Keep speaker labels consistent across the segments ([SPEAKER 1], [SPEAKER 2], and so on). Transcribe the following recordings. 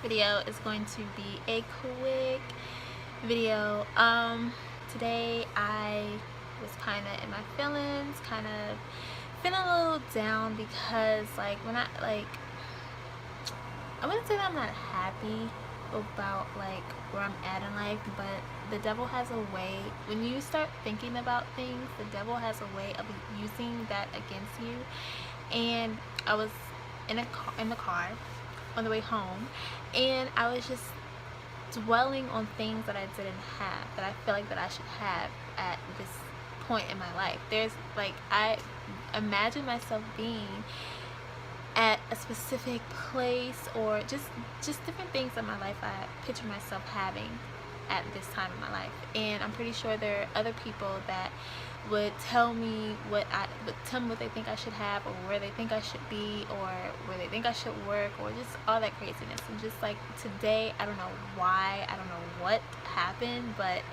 [SPEAKER 1] video is going to be a quick video. Today I was kind of in my feelings, kind of feeling a little down because I wouldn't say that I'm not happy about where I'm at in life, but the devil has a way, when you start thinking about things, the devil has a way of using that against you. And I was in the car on the way home, and I was just dwelling on things that I didn't have, that I feel like that I should have at this point in my life. I imagine myself being at a specific place, or just different things in my life I picture myself having at this time in my life. And I'm pretty sure there are other people that would tell me what they think I should have, or where they think I should be, or where they think I should work, or just all that craziness. And just like today, I don't know why, I don't know what happened, but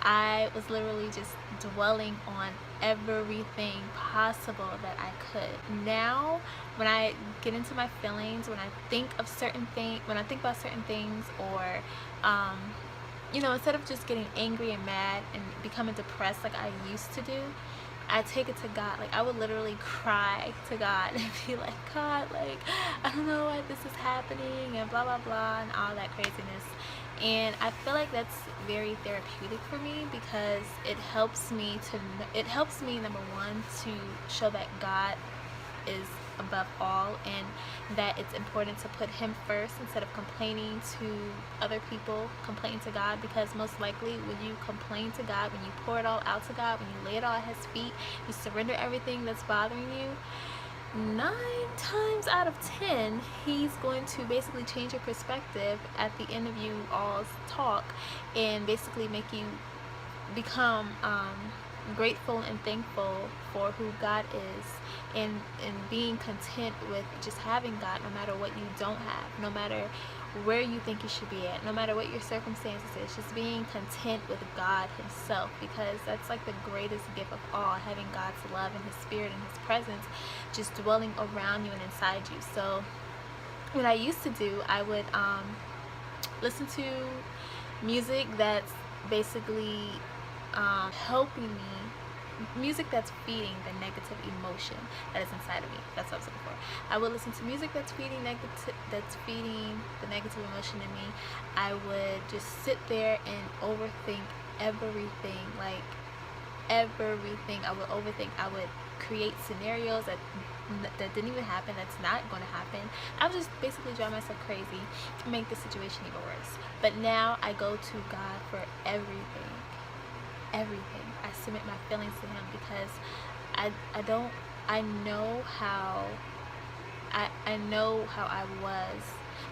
[SPEAKER 1] I was literally just dwelling on everything possible that I could. Now, when I get into my feelings, when I think about certain things, or instead of just getting angry and mad and becoming depressed like I used to do, I take it to God. I would literally cry to God and be like, God, I don't know why this is happening, and blah blah blah, and all that craziness. And I feel like that's very therapeutic for me, because it helps me, number one, to show that God is above all, and that it's important to put Him first instead of complaining to other people, complaining to God. Because most likely when you complain to God, when you pour it all out to God, when you lay it all at His feet, you surrender everything that's bothering you, 9 times out of 10 He's going to basically change your perspective at the end of you all's talk, and basically make you become grateful and thankful for who God is, and being content with just having God, no matter what you don't have, no matter where you think you should be at, no matter what your circumstances is, just being content with God Himself, because that's the greatest gift of all, having God's love and His Spirit and His presence just dwelling around you and inside you. So what I used to do, I would listen to music that's basically helping me, music that's feeding the negative emotion that is inside of me. That's what I was looking for. I would listen to music that's feeding the negative emotion in me. I would just sit there and overthink everything, everything. I would overthink. I would create scenarios that didn't even happen, that's not going to happen. I would just basically drive myself crazy and make the situation even worse. But now I go to God for everything. I submit my feelings to Him, because I know how I was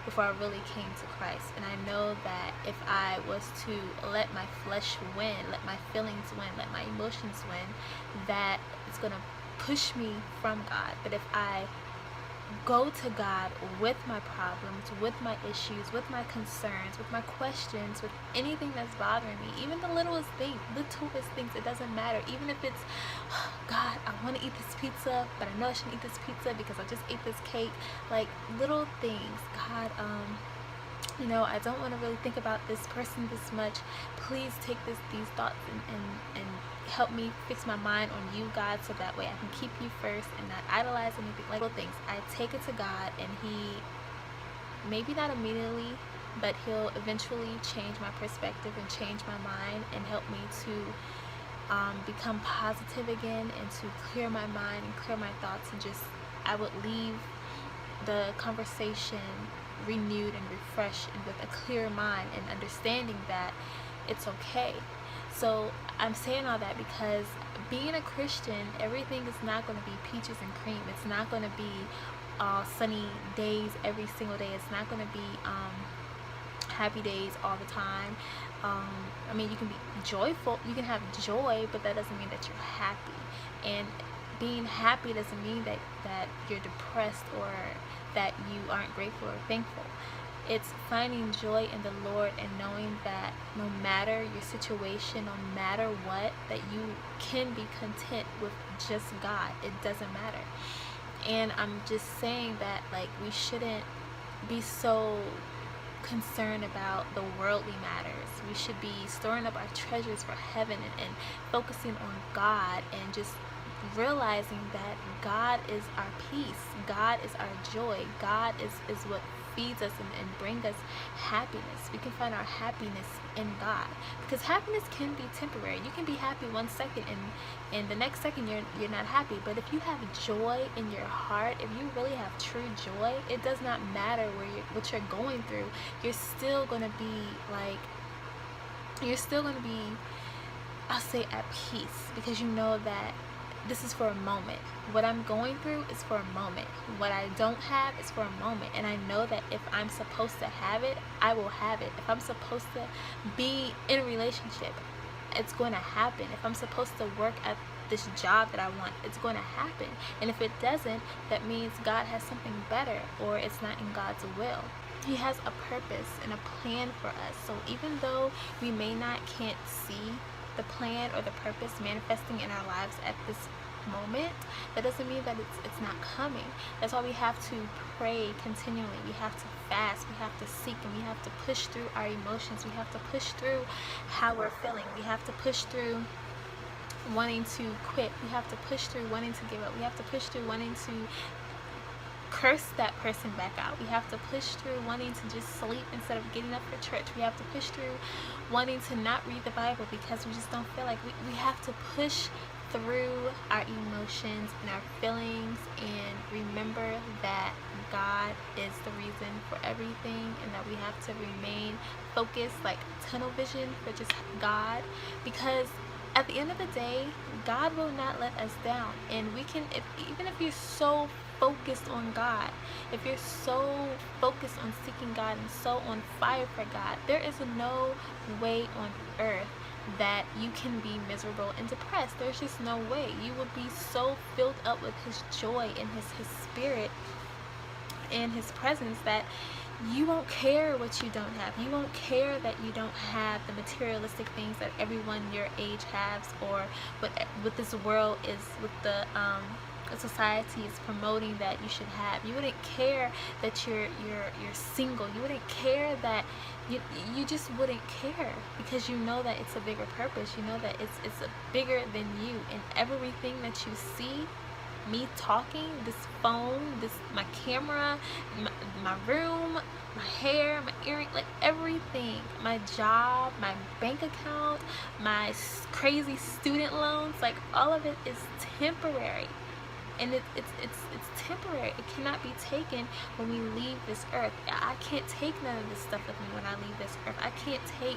[SPEAKER 1] before I really came to Christ. And I know that if I was to let my flesh win, let my feelings win, let my emotions win, that it's going to push me from God. But if I go to God with my problems, with my issues, with my concerns, with my questions, with anything that's bothering me, even the littlest things, it doesn't matter. Even if it's, God, I want to eat this pizza, but I know I shouldn't eat this pizza because I just ate this cake. Little things. God, I don't want to really think about this person this much. Please take these thoughts and help me fix my mind on you, God, so that way I can keep you first and not idolize anything. Little things. I take it to God, and He, maybe not immediately, but He'll eventually change my perspective and change my mind and help me to become positive again, and to clear my mind and clear my thoughts, and just, I would leave the conversation renewed and refreshed, and with a clear mind, and understanding that it's okay. So I'm saying all that because being a Christian, everything is not going to be peaches and cream. It's not going to be sunny days every single day. It's not going to be happy days all the time. You can be joyful, you can have joy, but that doesn't mean that you're happy. And being happy doesn't mean that you're depressed, or that you aren't grateful or thankful. It's finding joy in the Lord, and knowing that no matter your situation, no matter what, that you can be content with just God. It doesn't matter. And I'm just saying that we shouldn't be so concerned about the worldly matters. We should be storing up our treasures for heaven, and focusing on God, and just realizing that God is our peace, God is our joy, God is what feeds us and bring us happiness. We can find our happiness in God, because happiness can be temporary. You can be happy 1 second, and the next second you're not happy. But if you have joy in your heart, if you really have true joy, it does not matter what you're going through. You're still gonna be I'll say at peace, because you know that this is for a moment. What I'm going through is for a moment. What I don't have is for a moment. And I know that if I'm supposed to have it, I will have it. If I'm supposed to be in a relationship, it's going to happen. If I'm supposed to work at this job that I want, it's going to happen. And if it doesn't, that means God has something better, or it's not in God's will. He has a purpose and a plan for us. So even though we can't see the plan or the purpose manifesting in our lives at this moment, that doesn't mean that it's not coming. That's why we have to pray continually. We have to fast. We have to seek, and we have to push through our emotions. We have to push through how we're feeling. We have to push through wanting to quit. We have to push through wanting to give up. We have to push through wanting to curse that person back out. We have to push through wanting to just sleep instead of getting up for church. We have to push through wanting to not read the Bible because we just don't feel like we have to push through our emotions and our feelings, and remember that God is the reason for everything, and that we have to remain focused, like tunnel vision for just God, because at the end of the day, God will not let us down. And we can, even if you're so focused on God, if you're so focused on seeking God and so on fire for God, there is no way on earth that you can be miserable and depressed. There's just no way. You will be so filled up with His joy and His spirit and His presence that you won't care what you don't have. You won't care that you don't have the materialistic things that everyone your age has, or what this world is, what the society is promoting that you should have. You wouldn't care that you're single. You wouldn't care that you just wouldn't care, because you know that it's a bigger purpose. You know that it's bigger than you, and everything that you see, me talking, this phone, my camera, my room, my hair, my earring, like everything, my job, my bank account, my crazy student loans, like all of it is temporary. And it's temporary. It cannot be taken when we leave this earth. I can't take none of this stuff with me when I leave this earth. I can't take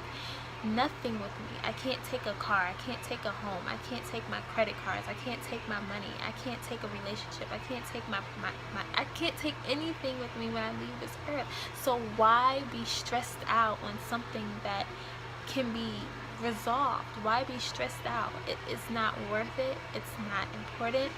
[SPEAKER 1] nothing with me. I can't take a car. I can't take a home. I can't take my credit cards. I can't take my money. I can't take a relationship. I can't take I can't take anything with me when I leave this earth. So why be stressed out on something that can be resolved? Why be stressed out? It is not worth it. It's not important.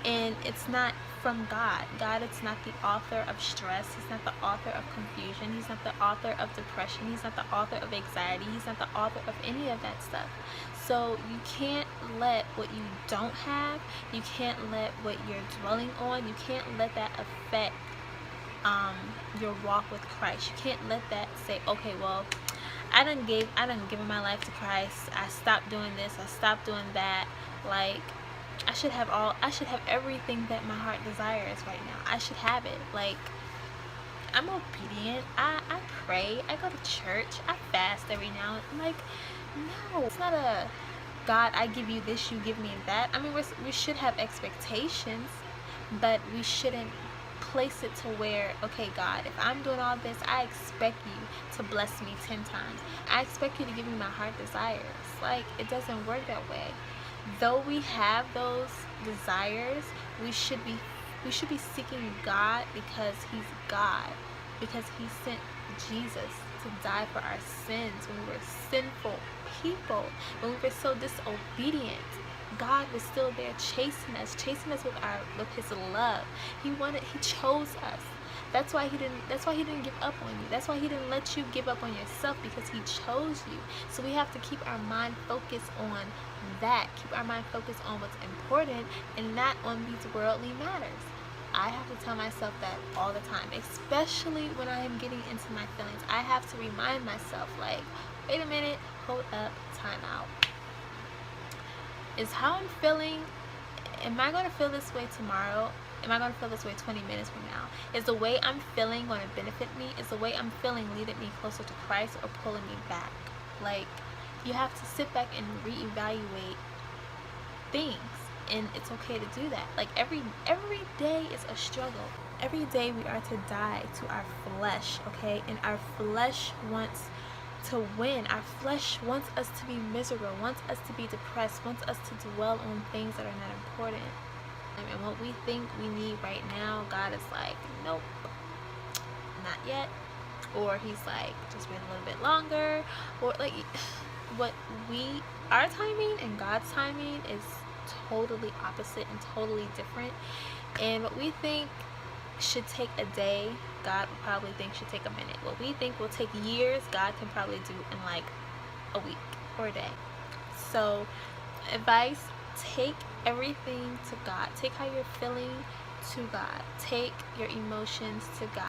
[SPEAKER 1] And it's not from God. God is not the author of stress. He's not the author of confusion. He's not the author of depression. He's not the author of anxiety. He's not the author of any of that stuff. So you can't let what you don't have, you can't let what you're dwelling on, you can't let that affect your walk with Christ. You can't let that say, okay, well, I done given my life to Christ. I stopped doing this. I stopped doing that. Like, I should have everything that my heart desires right now. I should have it. Like, I'm obedient. I pray. I go to church. I fast every now and then. Like, no, it's not a God, I give you this, you give me that. I mean, we should have expectations, but we shouldn't place it to where, okay, God, if I'm doing all this, I expect you to bless me 10 times. I expect you to give me my heart desires. Like, it doesn't work that way. Though we have those desires, we should be seeking God, because He's God, because He sent Jesus to die for our sins when we were sinful people, when we were so disobedient. God was still there chasing us with His love. He chose us. That's why he didn't give up on you. That's why He didn't let you give up on yourself, because He chose you. So we have to keep our mind focused on that. Keep our mind focused on what's important and not on these worldly matters. I have to tell myself that all the time, especially when I am getting into my feelings. I have to remind myself, like, wait a minute, hold up, time out. Is how I'm feeling, am I going to feel this way tomorrow? Am I going to feel this way 20 minutes from now? Is the way I'm feeling going to benefit me? Is the way I'm feeling leading me closer to Christ or pulling me back? Like, you have to sit back and reevaluate things, and it's okay to do that. Like, every day is a struggle. Every day we are to die to our flesh, okay? And our flesh wants to win. Our flesh wants us to be miserable, wants us to be depressed, wants us to dwell on things that are not important. And what we think we need right now, God is like, nope, not yet. Or he's like, just wait a little bit longer. Or like, our timing and God's timing is totally opposite and totally different. And what we think should take a day, God will probably think should take a minute. What we think will take years, God can probably do in like a week or a day. So, advice, take everything to God. Take how you're feeling to God. Take your emotions to God.